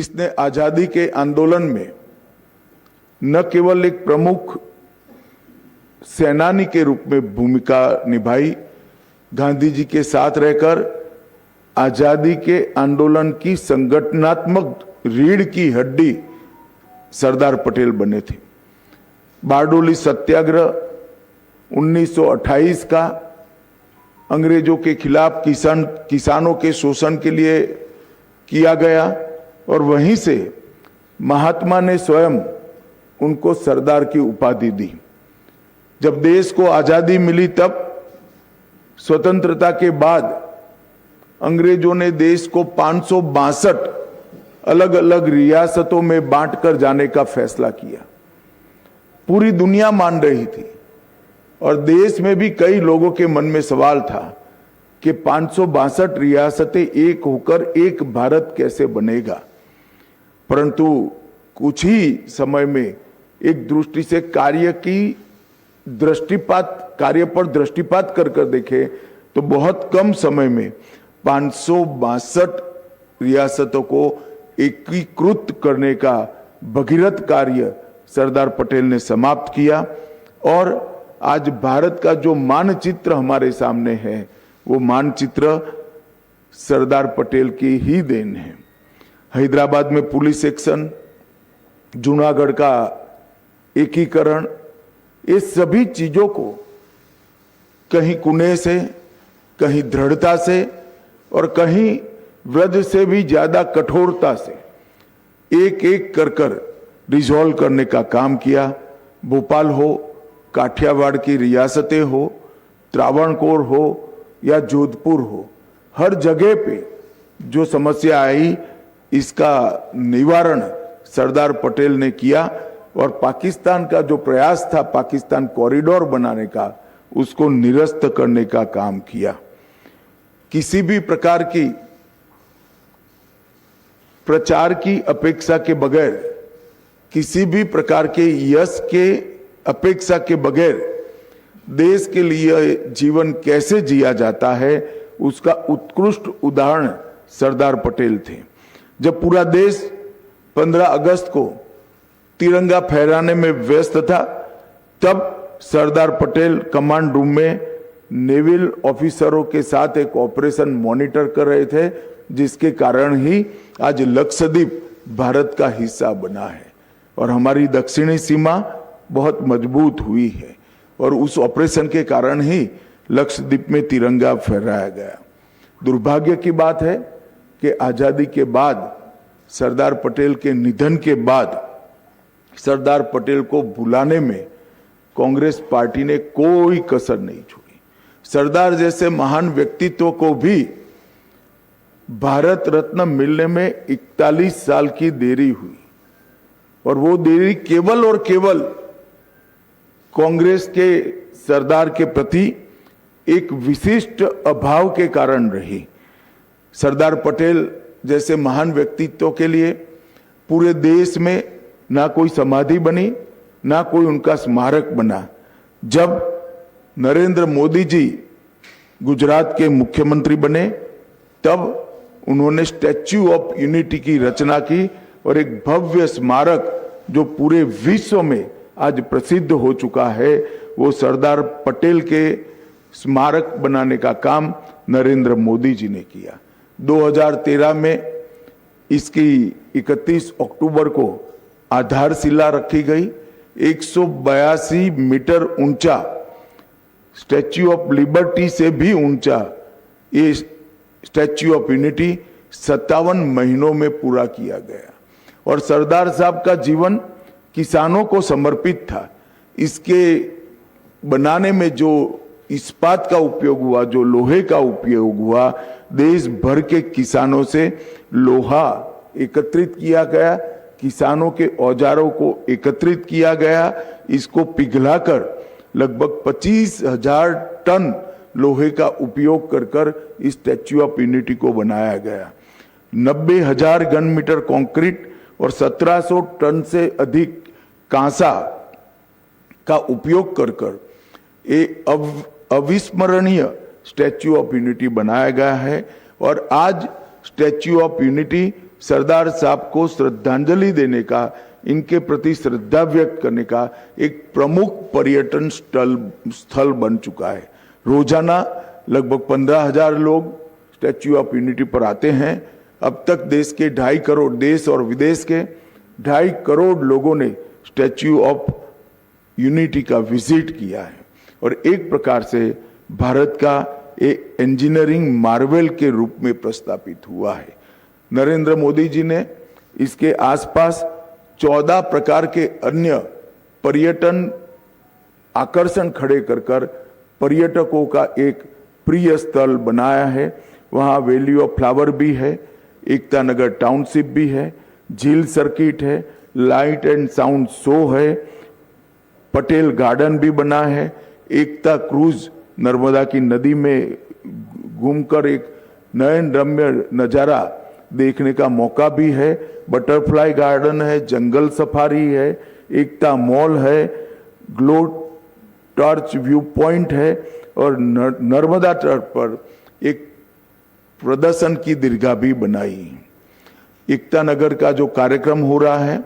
इसने आजादी के आंदोलन में न केवल एक प्रमुख सेनानी के रूप में भूमिका निभाई, गांधी जी के साथ रहकर आजादी के आंदोलन की संगठनात्मक रीढ़ की हड्डी सरदार पटेल बने थे। बारडोली सत्याग्रह 1928 का अंग्रेजों के खिलाफ किसानों के शोषण के लिए किया गया और वहीं से महात्मा ने स्वयं उनको सरदार की उपाधि दी। जब देश को आजादी मिली तब स्वतंत्रता के बाद अंग्रेजों ने देश को 562 अलग अलग रियासतों में बांटकर जाने का फैसला किया। पूरी दुनिया मान रही थी और देश में भी कई लोगों के मन में सवाल था कि 562 रियासतें एक होकर एक भारत कैसे बनेगा। परंतु कुछ ही समय में एक दृष्टि से कार्य पर दृष्टिपात कर देखे तो बहुत कम समय में 562 रियासतों को एकीकृत करने का भगीरथ कार्य सरदार पटेल ने समाप्त किया और आज भारत का जो मानचित्र हमारे सामने है वो मानचित्र सरदार पटेल की ही देन है। हैदराबाद में पुलिस एक्शन, जूनागढ़ का एकीकरण, ये सभी चीजों को कहीं कुने से, कहीं दृढ़ता से और कहीं वृद्ध से भी ज्यादा कठोरता से एक एक कर रिजॉल्व करने का काम किया। भोपाल हो, काठियावाड़ की रियासतें हो, त्रावणकोर हो या जोधपुर हो, हर जगह पे जो समस्या आई इसका निवारण सरदार पटेल ने किया और पाकिस्तान का जो प्रयास था पाकिस्तान कॉरिडोर बनाने का, उसको निरस्त करने का काम किया। किसी भी प्रकार की प्रचार की अपेक्षा के बगैर, किसी भी प्रकार के यश के अपेक्षा के बगैर देश के लिए जीवन कैसे जिया जाता है उसका उत्कृष्ट उदाहरण सरदार पटेल थे। जब पूरा देश 15 अगस्त को तिरंगा फहराने में व्यस्त था तब सरदार पटेल कमांड रूम में नेवल ऑफिसरों के साथ एक ऑपरेशन मॉनिटर कर रहे थे, जिसके कारण ही आज लक्षद्वीप भारत का हिस्सा बना है और हमारी दक्षिणी सीमा बहुत मजबूत हुई है और उस ऑपरेशन के कारण ही लक्षद्वीप में तिरंगा फहराया गया। दुर्भाग्य की बात है कि आजादी के बाद सरदार पटेल के निधन के बाद सरदार पटेल को भुलाने में कांग्रेस पार्टी ने कोई कसर नहीं छोड़ी। सरदार जैसे महान व्यक्तित्व को भी भारत रत्न मिलने में 41 साल की देरी हुई और वो देरी केवल और केवल कांग्रेस के सरदार के प्रति एक विशिष्ट अभाव के कारण रही। सरदार पटेल जैसे महान व्यक्तित्व के लिए पूरे देश में ना कोई समाधि बनी, ना कोई उनका स्मारक बना। जब नरेंद्र मोदी जी गुजरात के मुख्यमंत्री बने तब उन्होंने स्टैच्यू ऑफ यूनिटी की रचना की और एक भव्य स्मारक जो पूरे विश्व में आज प्रसिद्ध हो चुका है, वो सरदार पटेल के स्मारक बनाने का काम नरेंद्र मोदी जी ने किया। 2013 में इसकी 31 अक्टूबर को आधारशिला रखी गई। 182 मीटर ऊंचा, स्टैच्यू ऑफ लिबर्टी से भी ऊंचा ये स्टैच्यू ऑफ यूनिटी 57 महीनों में पूरा किया गया और सरदार साहब का जीवन किसानों को समर्पित था। इसके बनाने में जो इस्पात का उपयोग हुआ, जो लोहे का उपयोग हुआ, देश भर के किसानों से लोहा एकत्रित किया गया, किसानों के औजारों को एकत्रित किया गया, इसको पिघलाकर लगभग 25,000 टन लोहे का उपयोग कर इस स्टैच्यू ऑफ यूनिटी को बनाया गया। 90,000 घन मीटर कंक्रीट और 1700 टन से अधिक कांसा का उपयोग कर एक अविस्मरणीय स्टैच्यू ऑफ यूनिटी बनाया गया है और आज स्टैच्यू ऑफ यूनिटी सरदार साहब को श्रद्धांजलि देने का, इनके प्रति श्रद्धा व्यक्त करने का एक प्रमुख पर्यटन स्थल बन चुका है। रोजाना लगभग 15,000 लोग स्टैच्यू ऑफ यूनिटी पर आते हैं। अब तक देश के 2.5 करोड़, देश और विदेश के 2.5 करोड़ लोगों ने स्टैच्यू ऑफ यूनिटी का विजिट किया है और एक प्रकार से भारत का एक इंजीनियरिंग मार्वेल के रूप में प्रस्तापित हुआ है। नरेंद्र मोदी जी ने इसके आसपास 14 प्रकार के अन्य पर्यटन आकर्षण खड़े कर पर्यटकों का एक प्रिय स्थल बनाया है। वहाँ वैली ऑफ फ्लावर भी है, एकता नगर टाउनशिप भी है, झील सर्किट है, लाइट एंड साउंड शो है, पटेल गार्डन भी बना है, एकता क्रूज नर्मदा की नदी में घूमकर एक नयन रम्य नजारा देखने का मौका भी है, बटरफ्लाई गार्डन है, जंगल सफारी है, एकता मॉल है, ग्लो टॉर्च व्यू पॉइंट है और नर्मदा तट पर एक प्रदर्शन की दीर्घा भी बनाई। एकता नगर का जो कार्यक्रम हो रहा है,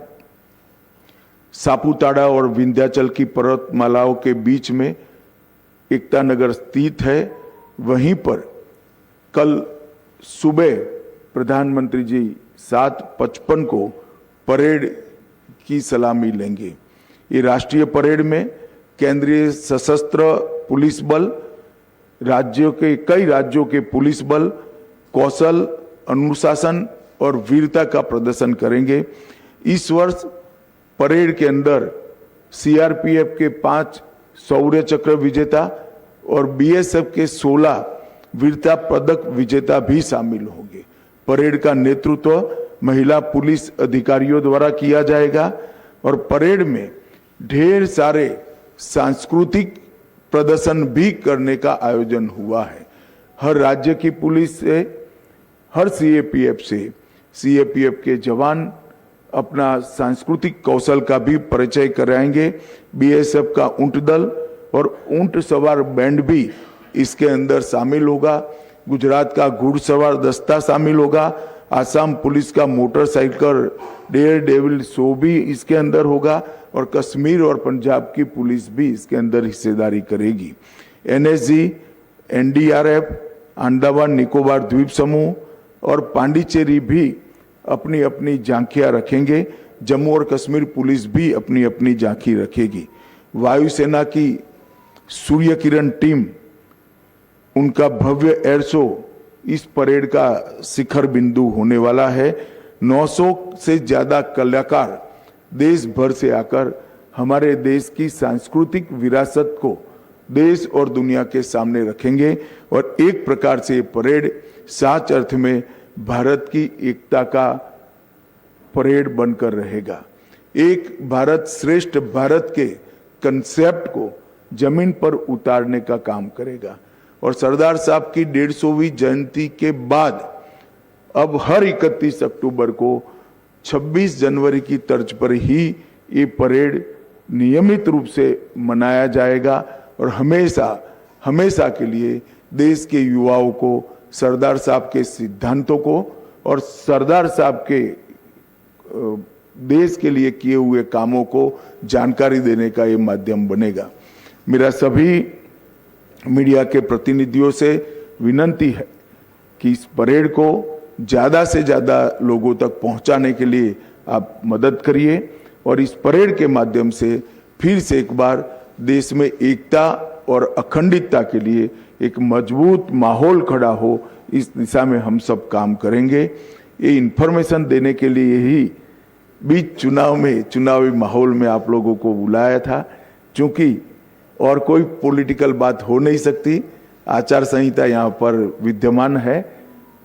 सापुतारा और विंध्याचल की पर्वतमालाओं के बीच में एकता नगर स्थित है। वहीं पर कल सुबह प्रधानमंत्री जी 7:55 को परेड की सलामी लेंगे। ये राष्ट्रीय परेड में केंद्रीय सशस्त्र पुलिस बल, कई राज्यों के पुलिस बल कौशल, अनुशासन और वीरता का प्रदर्शन करेंगे। इस वर्ष परेड के अंदर सीआरपीएफ के 5 शौर्य चक्र विजेता और बीएसएफ के 16 वीरता पदक विजेता भी शामिल होंगे। परेड का नेतृत्व महिला पुलिस अधिकारियों द्वारा किया जाएगा और परेड में ढेर सारे सांस्कृतिक प्रदर्शन भी करने का आयोजन हुआ है। हर राज्य की पुलिस से, हर सीएपीएफ के जवान अपना सांस्कृतिक कौशल का भी परिचय कराएंगे। बीएसएफ का ऊंट दल और ऊंट सवार बैंड भी इसके अंदर शामिल होगा। गुजरात का घुड़सवार दस्ता शामिल होगा। आसाम पुलिस का मोटरसाइकिल डेयर डेविल शो भी इसके अंदर होगा और कश्मीर और पंजाब की पुलिस भी इसके अंदर हिस्सेदारी करेगी। एनएसजी, एनडीआरएफ, अंडमान निकोबार द्वीप समूह और पांडिचेरी भी अपनी अपनी झांकियां रखेंगे। जम्मू और कश्मीर पुलिस भी अपनी अपनी झांकी रखेगी। वायुसेना की सूर्य किरण टीम, उनका भव्य एयर शो इस परेड का शिखर बिंदु होने वाला है। 900 से ज्यादा कलाकार देश भर से आकर हमारे देश की सांस्कृतिक विरासत को देश और दुनिया के सामने रखेंगे और एक प्रकार से ये परेड सच अर्थ में भारत की एकता का परेड बनकर रहेगा। एक भारत श्रेष्ठ भारत के कंसेप्ट को जमीन पर उतारने का काम करेगा और सरदार साहब की 150वीं जयंती के बाद अब हर 31 अक्टूबर को 26 जनवरी की तर्ज पर ही ये परेड नियमित रूप से मनाया जाएगा और हमेशा के लिए देश के युवाओं को सरदार साहब के सिद्धांतों को और सरदार साहब के देश के लिए किए हुए कामों को जानकारी देने का ये माध्यम बनेगा। मेरा सभी मीडिया के प्रतिनिधियों से विनती है कि इस परेड को ज्यादा से ज्यादा लोगों तक पहुंचाने के लिए आप मदद करिए और इस परेड के माध्यम से फिर से एक बार देश में एकता और अखंडता के लिए एक मजबूत माहौल खड़ा हो, इस दिशा में हम सब काम करेंगे। ये इन्फॉर्मेशन देने के लिए ही बीच चुनावी माहौल में आप लोगों को बुलाया था, क्योंकि और कोई पॉलिटिकल बात हो नहीं सकती। आचार संहिता यहाँ पर विद्यमान है।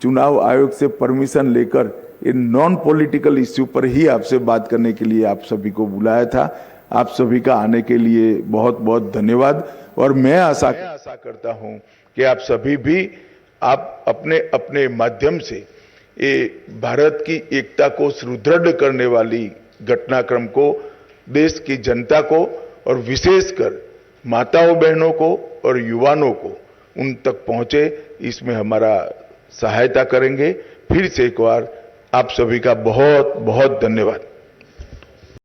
चुनाव आयोग से परमिशन लेकर इन नॉन पॉलिटिकल इश्यू पर ही आपसे बात करने के लिए आप सभी को बुलाया था। आप सभी का आने के लिए बहुत बहुत धन्यवाद और मैं आशा करता हूं कि आप सभी भी आप अपने अपने माध्यम से ये भारत की एकता को सुदृढ़ करने वाली घटनाक्रम को देश की जनता को और विशेषकर माताओं बहनों को और युवाओं को उन तक पहुंचे, इसमें हमारा सहायता करेंगे। फिर से एक बार आप सभी का बहुत बहुत धन्यवाद।